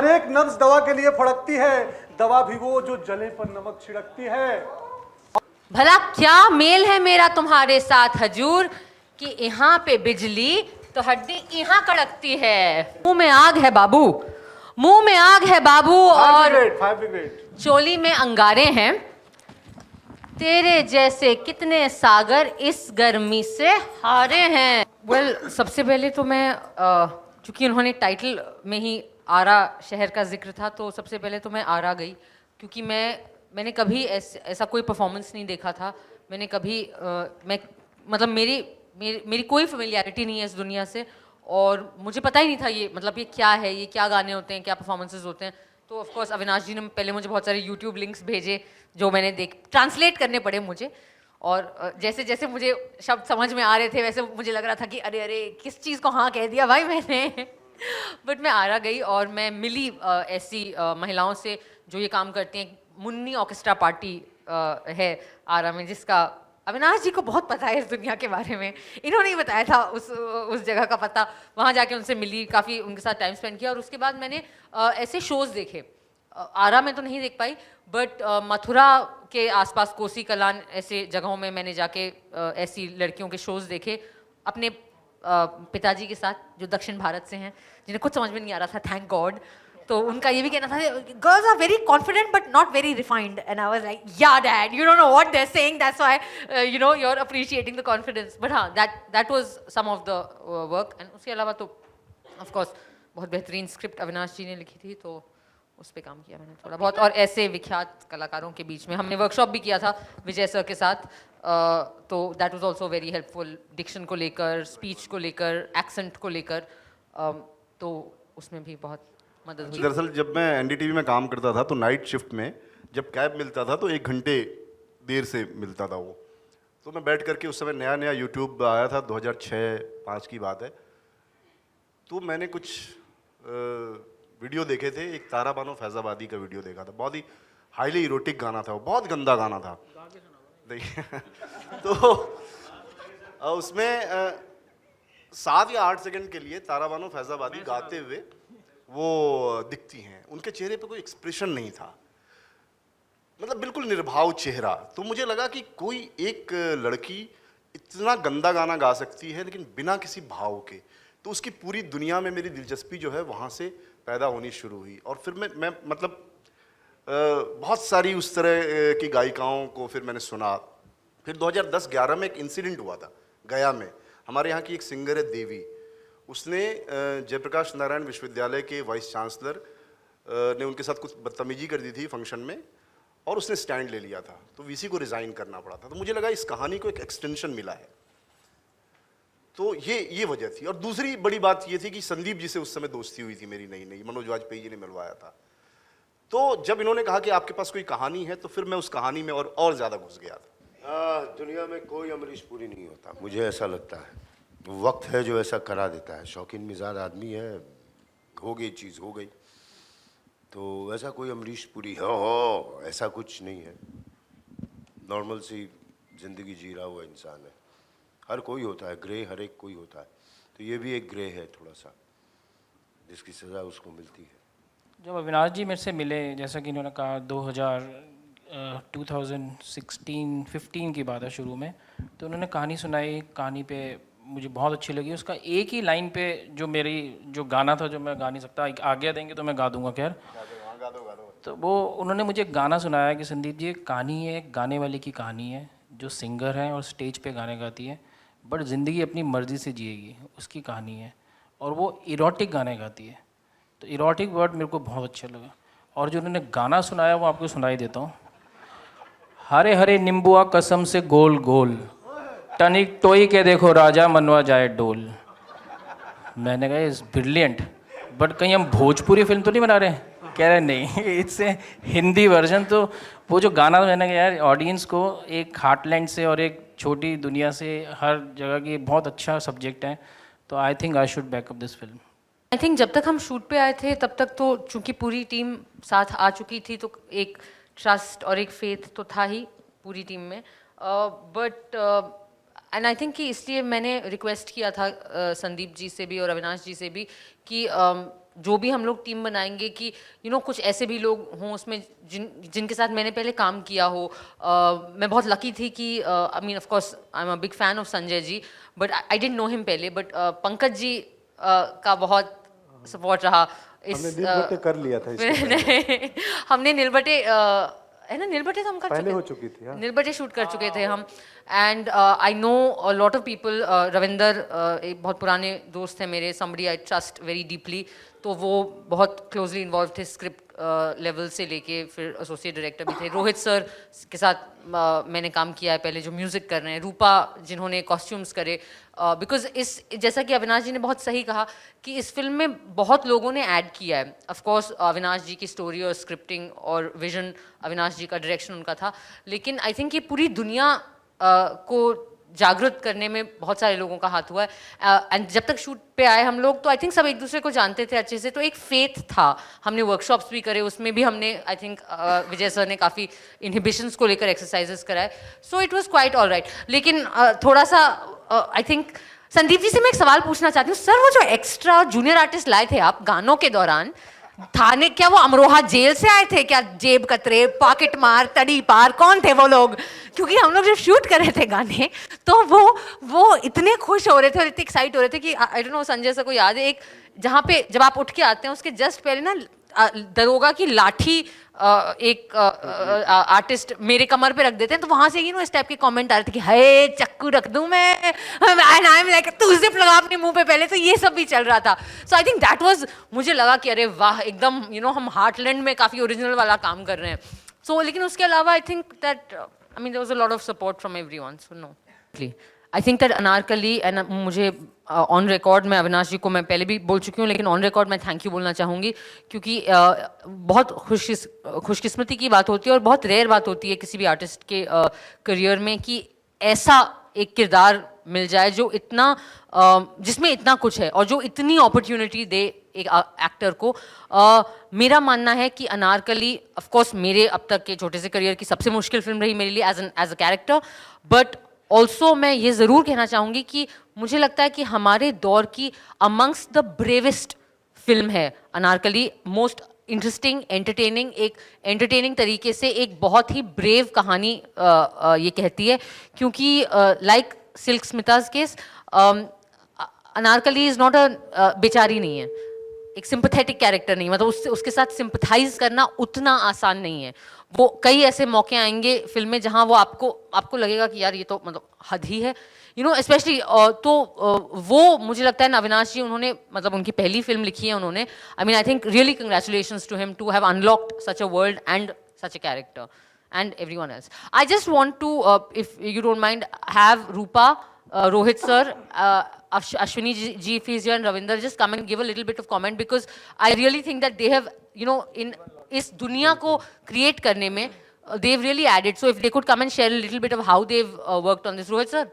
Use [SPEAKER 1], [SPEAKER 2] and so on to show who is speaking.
[SPEAKER 1] हर एक नब्ज दवा के लिए फड़कती है, दवा भी वो जो जले पर नमक छिड़कती है।
[SPEAKER 2] भला क्या मेल है मेरा तुम्हारे साथ हजूर कि यहाँ पे बिजली तो हड्डी यहाँ कड़कती है। मुंह में आग है बाबू, मुंह में आग है बाबू, और चोली में अंगारे हैं। तेरे जैसे कितने सागर इस गर्मी से हारे हैं। वेल, सबसे पहले तो मैं चूंकि उन्होंने टाइटल में ही आरा शहर का जिक्र था, तो सबसे पहले तो मैं आरा गई, क्योंकि मैंने कभी ऐसा कोई परफॉर्मेंस नहीं देखा था। मैंने कभी मतलब मेरी कोई फेमिलियरिटी नहीं है इस दुनिया से, और मुझे पता ही नहीं था ये मतलब ये क्या है, ये क्या गाने होते हैं, क्या परफॉर्मेंसेज होते हैं। तो ऑफ कोर्स अविनाश जी ने पहले मुझे बहुत सारे यूट्यूब लिंक्स भेजे जो मैंने ट्रांसलेट करने पड़े मुझे, और जैसे जैसे मुझे शब्द समझ में आ रहे थे वैसे मुझे लग रहा था कि अरे अरे किस चीज़ को हाँ कह दिया भाई मैंने। बट मैं आरा गई और मैं मिली ऐसी महिलाओं से जो ये काम करती हैं। मुन्नी ऑर्केस्ट्रा पार्टी है आरा में, जिसका अविनाश जी को बहुत पता है इस दुनिया के बारे में। इन्होंने ही बताया था उस जगह का पता। वहाँ जाके उनसे मिली, काफ़ी उनके साथ टाइम स्पेंड किया, और उसके बाद मैंने ऐसे शोज़ देखे। आरा में तो नहीं देख पाई, बट मथुरा के आसपास कोसी कलान ऐसे जगहों में मैंने जाके ऐसी लड़कियों के शोज़ देखे अपने पिताजी के साथ, जो दक्षिण भारत से हैं, जिन्हें कुछ समझ में नहीं आ रहा था, थैंक गॉड। तो उनका ये भी कहना था, girls are very confident but not very refined, and I was like yeah dad, you don't know what they are saying, that's why you know you are appreciating the confidence. But हाँ, that was some of the work. And उसके अलावा तो of course बहुत बेहतरीन script Avinash जी ने लिखी थी, तो उस पर काम किया मैंने थोड़ा बहुत। और ऐसे विख्यात कलाकारों के बीच में हमने वर्कशॉप भी किया था विजय सर के साथ, तो that was also very helpful, diction को लेकर, स्पीच को लेकर, एक्सेंट को लेकर, तो उसमें भी बहुत मदद हुई।
[SPEAKER 3] दरअसल जब मैं एनडीटीवी में काम करता था तो नाइट शिफ्ट में जब कैब मिलता था तो 1 घंटे देर से मिलता था वो। तो मैं बैठ करके, उस समय नया नया यूट्यूब आया था, 2006-05 की बात है, तो मैंने कुछ वीडियो देखे थे। एक तारा बानो फैजाबादी का वीडियो देखा था, बहुत ही हाईली इरोटिक गाना था, वो बहुत गंदा गाना था। देखिए तो उसमें 7 या 8 सेकंड के लिए तारा बानो फैजाबादी गाते हुए वो दिखती हैं। उनके चेहरे पे कोई एक्सप्रेशन नहीं था, मतलब बिल्कुल निर्भाव चेहरा। तो मुझे लगा कि कोई एक लड़की इतना गंदा गाना गा सकती है लेकिन बिना किसी भाव के, तो उसकी पूरी दुनिया में मेरी दिलचस्पी जो है वहाँ से पैदा होनी शुरू हुई। और फिर मैं मतलब बहुत सारी उस तरह की गायिकाओं को फिर मैंने सुना। फिर 2010-11 में एक इंसिडेंट हुआ था गया में। हमारे यहाँ की एक सिंगर है देवी, उसने जयप्रकाश नारायण विश्वविद्यालय के वाइस चांसलर ने उनके साथ कुछ बदतमीजी कर दी थी फंक्शन में, और उसने स्टैंड ले लिया था, तो वीसी को रिज़ाइन करना पड़ा था। तो मुझे लगा इस कहानी को एक एक्सटेंशन मिला है, तो ये वजह थी। और दूसरी बड़ी बात ये थी कि संदीप जी से उस समय दोस्ती हुई थी मेरी, नई मनोज वाजपेयी जी ने मिलवाया था। तो जब इन्होंने कहा कि आपके पास कोई कहानी है, तो फिर मैं उस कहानी में और ज़्यादा घुस गया था।
[SPEAKER 4] दुनिया में कोई अमरीश पुरी नहीं होता, मुझे ऐसा लगता है। वक्त है जो ऐसा करा देता है। शौकीन मिजाज आदमी है, हो गई चीज़ हो गई, तो ऐसा कोई अमरीश पुरी हो ऐसा कुछ नहीं है। नॉर्मल सी जिंदगी जी रहा हुआ इंसान है। हर कोई होता है ग्रे, हर एक कोई होता है, तो ये भी एक ग्रे है थोड़ा सा, जिसकी सज़ा उसको मिलती है।
[SPEAKER 5] जब अविनाश जी मेरे से मिले, जैसा कि इन्होंने कहा 2016-15 की बात है शुरू में, तो उन्होंने कहानी सुनाई। कहानी पे मुझे बहुत अच्छी लगी। उसका एक ही लाइन पे जो गाना था, जो मैं गा नहीं सकता, आज्ञा देंगे तो मैं गा दूंगा, खैर तो वो उन्होंने मुझे गाना सुनाया कि संदीप जी, एक कहानी है, एक गाने वाले की कहानी है जो सिंगर है और स्टेज पे गाने गाती है, बट ज़िंदगी अपनी मर्ज़ी से जिएगी, उसकी कहानी है। और वो इरोटिक गाने गाती है, तो इरोटिक वर्ड मेरे को बहुत अच्छा लगा। और जो उन्होंने गाना सुनाया वो आपको सुनाई देता हूँ। हरे हरे नींबुआ कसम से गोल गोल, टनिक टोई के देखो राजा मनवा जाए डोल। मैंने कहा इज़ ब्रिलियंट, बट कहीं हम भोजपुरी फिल्म तो नहीं बना रहे हैं? कह रहे नहीं, इट्स ए हिंदी वर्जन। तो वो जो गाना, मैंने कहा यार ऑडियंस को एक हार्टलैंड से और एक छोटी दुनिया से, हर जगह की बहुत अच्छा सब्जेक्ट है, तो I think I should backup this film.
[SPEAKER 2] I think जब तक हम शूट पे आए थे तब तक तो चूंकि पूरी टीम साथ आ चुकी थी, तो एक ट्रस्ट और एक फेथ तो था ही पूरी टीम में। बट एंड आई थिंक कि इसलिए मैंने रिक्वेस्ट किया था संदीप जी से भी और अविनाश जी से भी कि जो भी हम लोग टीम बनाएंगे कि कुछ ऐसे भी लोग हों उसमें जिनके साथ मैंने पहले काम किया हो। मैं बहुत लकी थी कि I mean of course I am a big fan of Sanjay ji, but I didn't know him पहले, बट पंकज जी का बहुत सपोर्ट रहा।
[SPEAKER 1] हमने नीलबट्टे कर लिया था इससे
[SPEAKER 2] हमने नीलबट्टे है ना, नीलबट्टे तो हम कर
[SPEAKER 1] पहले
[SPEAKER 2] चुके
[SPEAKER 1] हो चुकी थी। हाँ।
[SPEAKER 2] नीलबट्टे शूट कर चुके थे हम। And I know a lot of people, Ravinder एक बहुत पुराने दोस्त हैं मेरे, somebody I trust very deeply, तो वो बहुत क्लोजली इन्वॉल्व थे स्क्रिप्ट लेवल से लेके, फिर एसोसिएट डायरेक्टर भी थे। रोहित सर के साथ मैंने काम किया है पहले, जो म्यूज़िक कर रहे हैं, रूपा जिन्होंने कॉस्ट्यूम्स करे, बिकॉज जैसा कि अविनाश जी ने बहुत सही कहा कि इस फिल्म में बहुत लोगों ने ऐड किया है। ऑफ कोर्स अविनाश जी की स्टोरी और स्क्रिप्टिंग और विजन, अविनाश जी का डायरेक्शन उनका था, लेकिन आई थिंक ये पूरी दुनिया को जागृत करने में बहुत सारे लोगों का हाथ हुआ है। एंड जब तक शूट पे आए हम लोग, तो आई थिंक सब एक दूसरे को जानते थे अच्छे से, तो एक फेथ था। हमने वर्कशॉप्स भी करे, उसमें भी हमने आई थिंक विजय सर ने काफ़ी इनहिबिशंस को लेकर एक्सरसाइजेस कराए, so it was quite all right. लेकिन थोड़ा सा आई थिंक संदीप जी से मैं एक सवाल पूछना चाहती हूँ, सर वो जो एक्स्ट्रा जूनियर आर्टिस्ट लाए थे आप गानों के दौरान, थाने, क्या वो अमरोहा जेल से आए थे क्या? जेब कतरे, पॉकेट मार, तड़ी पार, कौन थे वो लोग? क्योंकि हम लोग जब शूट कर रहे थे गाने, तो वो इतने खुश हो रहे थे और इतने एक्साइट हो रहे थे कि I don't know Sanjay sir को याद है, एक जहाँ पे जब आप उठ के आते हैं उसके जस्ट पहले ना दरोगा की लाठी एक आर्टिस्ट मेरे कमर पे रख देते हैं, तो वहां से इस टाइप के कमेंट आ रहे थे कि हे चक्कू रख दूं मैं, एंड आई एम लाइक तू जिप लगा अपने मुंह पे पहले, तो ये सब भी चल रहा था। सो आई थिंक दैट वाज, मुझे लगा कि अरे वाह, एकदम हम हार्टलैंड में काफी ओरिजिनल वाला काम कर रहे हैं। सो लेकिन उसके अलावा I think that I mean there was a lot of support from everyone, so no I think that Anarkali, and मुझे ऑन रिकॉर्ड मैं अविनाश जी को मैं पहले भी बोल चुकी हूँ, लेकिन ऑन रिकॉर्ड मैं थैंक यू बोलना चाहूँगी, क्योंकि बहुत खुशकिस्मती की बात होती है और बहुत रेयर बात होती है किसी भी आर्टिस्ट के करियर में कि ऐसा एक किरदार मिल जाए जो इतना जिसमें इतना कुछ है और जो इतनी अपॉर्चुनिटी दे एक एक्टर को। मेरा मानना है कि अनारकली ऑफ कोर्स मेरे अब तक के छोटे से करियर की सबसे मुश्किल फिल्म रही मेरे लिए as a character, but also मैं ये ज़रूर कहना चाहूँगी कि मुझे लगता है कि हमारे दौर की अमंग्स्ट द ब्रेवेस्ट फिल्म है अनारकली। मोस्ट इंटरेस्टिंग, एंटरटेनिंग, एक एंटरटेनिंग तरीके से एक बहुत ही ब्रेव कहानी ये कहती है, क्योंकि like Silk Smita's case, Anarkali is not a बेचारी नहीं है, एक सिंपथेटिक कैरेक्टर नहीं, मतलब उसके साथ सिंपथाइज करना उतना आसान नहीं है। वो कई ऐसे मौके आएंगे फिल्म में जहाँ वो आपको लगेगा कि यार ये तो मतलब हद ही है, स्पेशली तो वो मुझे लगता है ना अविनाश जी, उन्होंने मतलब उनकी पहली फिल्म लिखी है उन्होंने, I mean I think really congratulations to him to have unlocked such a world and such a character and everyone else. I just want to, if you don't mind, have Rupa, Rohit sir, Ashwini ji if he's here, and Ravinder just come and give a little bit of comment, because I really think that they have, in इस दुनिया को create करने में they've really added. So if they could come and share a little bit of how they've worked on this. Rohit sir.